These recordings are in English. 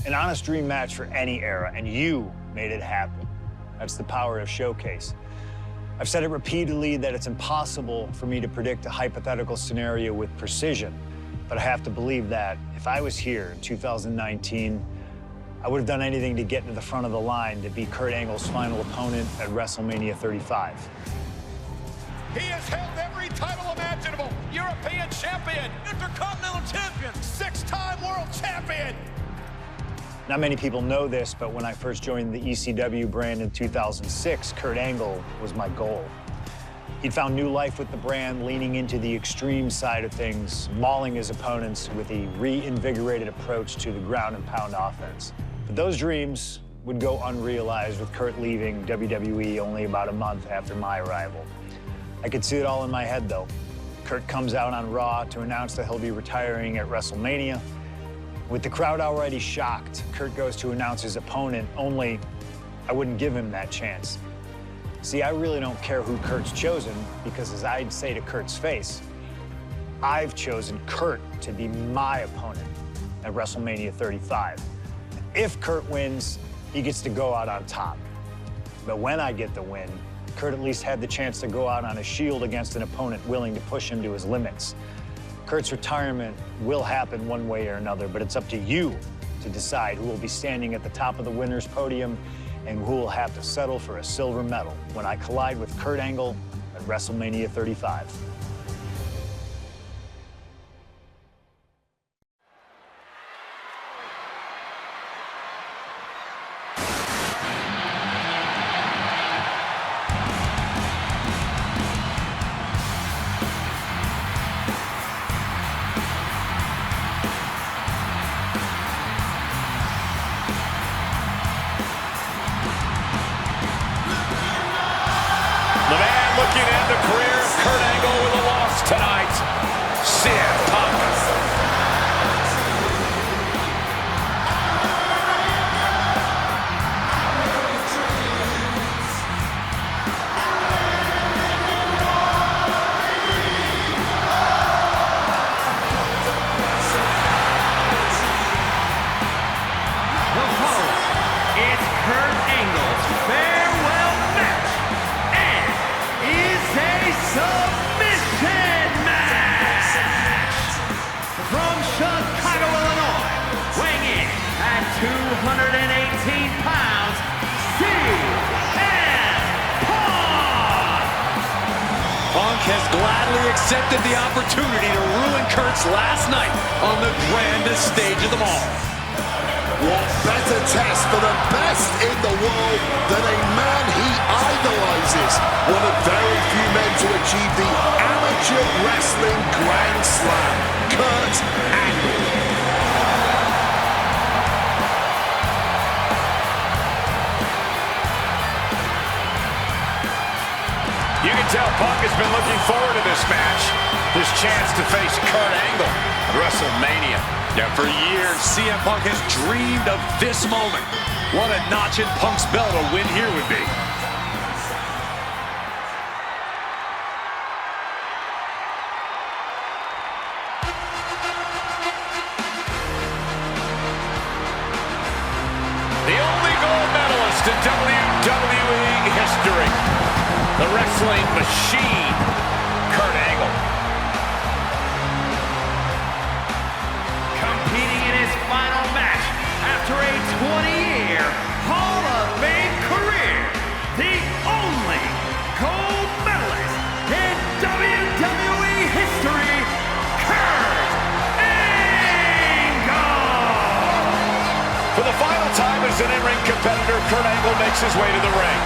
An honest dream match for any era, and you made it happen. That's the power of Showcase. I've said it repeatedly that it's impossible for me to predict a hypothetical scenario with precision, but I have to believe that if I was here in 2019, I would have done anything to get to the front of the line to be Kurt Angle's final opponent at WrestleMania 35. He has held every title imaginable. European champion, Intercontinental champion, 6-time world champion. Not many people know this, but when I first joined the ECW brand in 2006, Kurt Angle was my goal. He'd found new life with the brand, leaning into the extreme side of things, mauling his opponents with a reinvigorated approach to the ground and pound offense. But those dreams would go unrealized with Kurt leaving WWE only about a month after my arrival. I could see it all in my head, though. Kurt comes out on Raw to announce that he'll be retiring at WrestleMania. With the crowd already shocked, Kurt goes to announce his opponent, only I wouldn't give him that chance. See, I really don't care who Kurt's chosen, because as I'd say to Kurt's face, I've chosen Kurt to be my opponent at WrestleMania 35. If Kurt wins, he gets to go out on top. But when I get the win, Kurt at least had the chance to go out on a shield against an opponent willing to push him to his limits. Kurt's retirement will happen one way or another, but it's up to you to decide who will be standing at the top of the winner's podium and who will have to settle for a silver medal when I collide with Kurt Angle at WrestleMania 35. Looking at the career of Kurt Angle with a loss tonight. CM Punk. The following is Kurt Angle's farewell match and is a submission match. From Chicago, Illinois, weighing in at 218 pounds, CM Punk. Punk has gladly accepted the opportunity to ruin Kurt's last night on the grandest stage of them all. What better test for the best in the world than a man he idolizes? One of very few men to achieve the amateur wrestling Grand Slam, Kurt Angle. You can tell Punk has been looking forward to this match. His chance to face Kurt Angle at WrestleMania. Now, for years, CM Punk has dreamed of this moment. What a notch in Punk's belt a win here would be. The only gold medalist in WWE history. The wrestling machine, Kurt Angle. Competing in his final match after a 20-year Hall of Fame career, the only gold medalist in WWE history, Kurt Angle. For the final time as an in-ring competitor, Kurt Angle makes his way to the ring.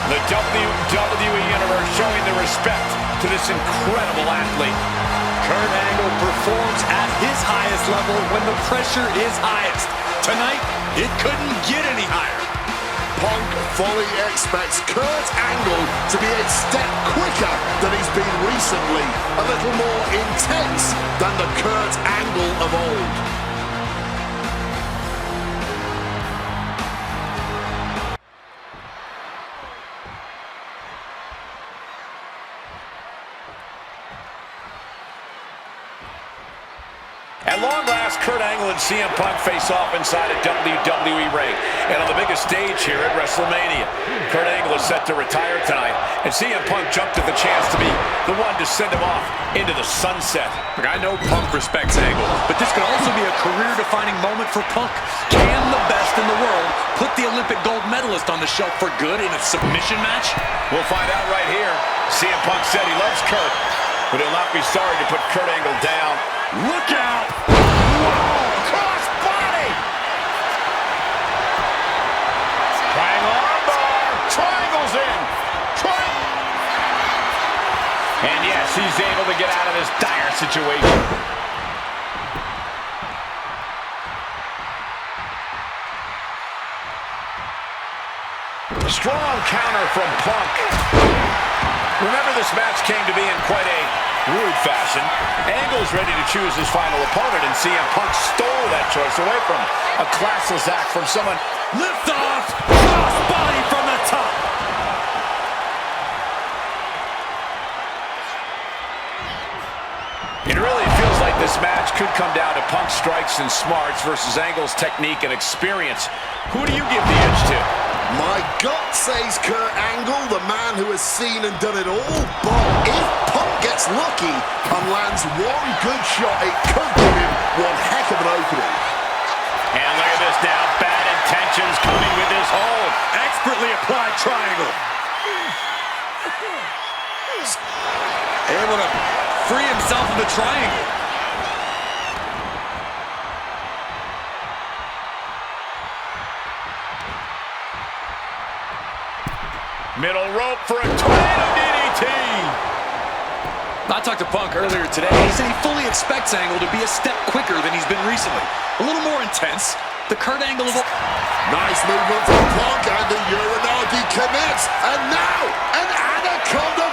The WWE Universe showing the respect to this incredible athlete. Kurt Angle performs at his highest level when the pressure is highest. Tonight, it couldn't get any higher. Punk fully expects Kurt Angle to be a step quicker than he's been recently, a little more intense than the Kurt Angle of old. At long last, last Kurt Angle and CM Punk face off inside a WWE ring. And on the biggest stage here at WrestleMania, Kurt Angle is set to retire tonight, and CM Punk jumped at the chance to be the one to send him off into the sunset. Look, I know Punk respects Angle, but this could also be a career-defining moment for Punk. Can the best in the world put the Olympic gold medalist on the shelf for good in a submission match? We'll find out right here. CM Punk said he loves Kurt, but he'll not be sorry to put Kurt Angle down. Look out! Whoa! Cross body! Triangle armbar! Triangle's in! And yes, he's able to get out of this dire situation. Strong counter from Punk. Remember, this match came to be in quite a rude fashion. Angle's ready to choose his final opponent, and CM Punk stole that choice away from him. A classless act from someone. Lift off! Cross body from the top! It really feels like this match could come down to Punk's strikes and smarts versus Angle's technique and experience. Who do you give the edge to? My gut says Kurt Angle, the man who has seen and done it all. But if Punk gets lucky and lands one good shot, it could give him one heck of an opening. And look at this now. Bad intentions coming with this hold. Expertly applied triangle. Able to free himself of the triangle. Middle rope for a tornado DDT. I talked to Punk earlier today. He said he fully expects Angle to be a step quicker than he's been recently. A little more intense. The Kurt Angle of... Nice movement from Punk, and the Uranagi connects. And now, an anaconda.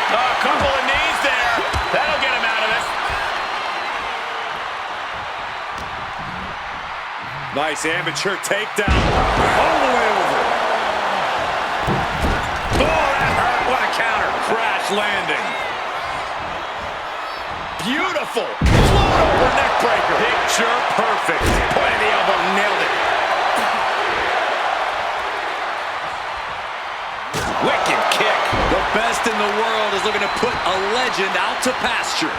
A couple of knees there. That'll get him out of it. Nice amateur takedown. All the way over. Oh, that hurt. What a counter. Crash landing. Beautiful. Float over neck breaker. Picture perfect. Point of the elbow. Nailed it. Wicked kick. The best in the world is looking to put a legend out to pasture.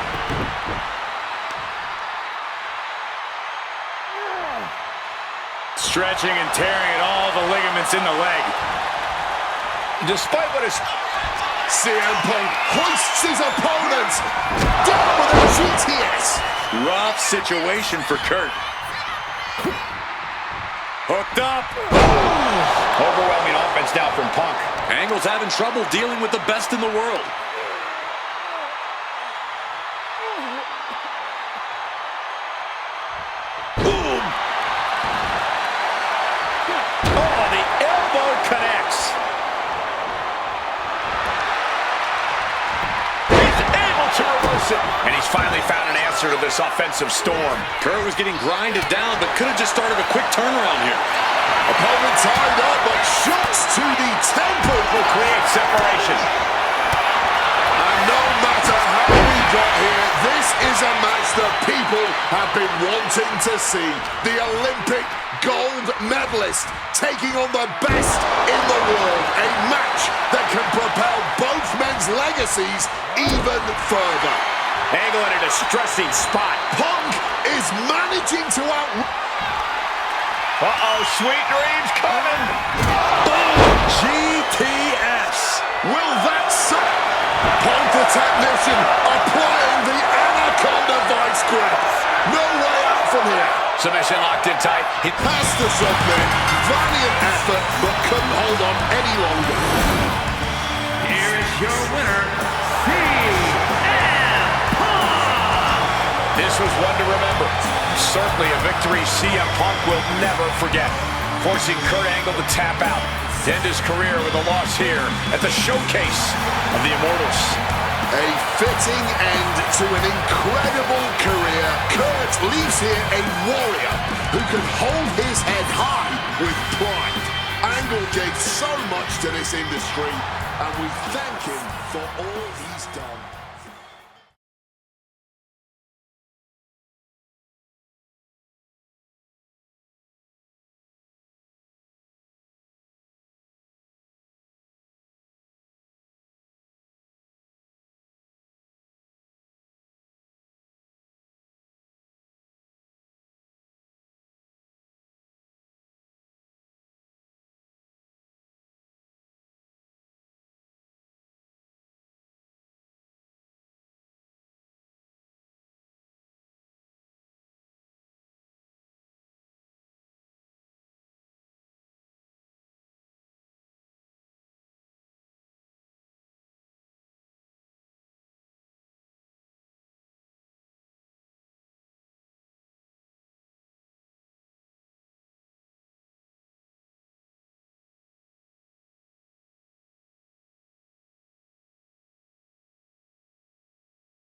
Stretching and tearing at all the ligaments in the leg. Despite what is... CM Punk hoists his opponent down with a GTS. Rough situation for Kurt. Hooked up. Overwhelming offense now from Punk. Angle's having trouble dealing with the best in the world. Boom. Oh, the elbow connects. He's able to reverse it. And he's finally found an answer to this offensive storm. Kurt was getting grinded down, but could have just started a quick turnaround here. Opponent tied up, but shots to the temple Will create separation. And no matter how we got here, this is a match that people have been wanting to see. The Olympic gold medalist taking on the best in the world. A match that can propel both men's legacies even further. Angle in a distressing spot. Punk is managing to Uh-oh, sweet dreams coming. Boom! GTS. Will that Punk the technician applying the anaconda vice grip. No way out from here. Submission locked in tight. He has to submit. Valiant effort, but couldn't hold on any longer. Here is your winner, CM Punk. This was one to remember. Certainly a victory CM Punk will never forget. Forcing Kurt Angle to tap out to end his career with a loss here at the showcase of the Immortals. A fitting end to an incredible career. Kurt leaves here a warrior who can hold his head high with pride. Angle gave so much to this industry, and we thank him for all he's done.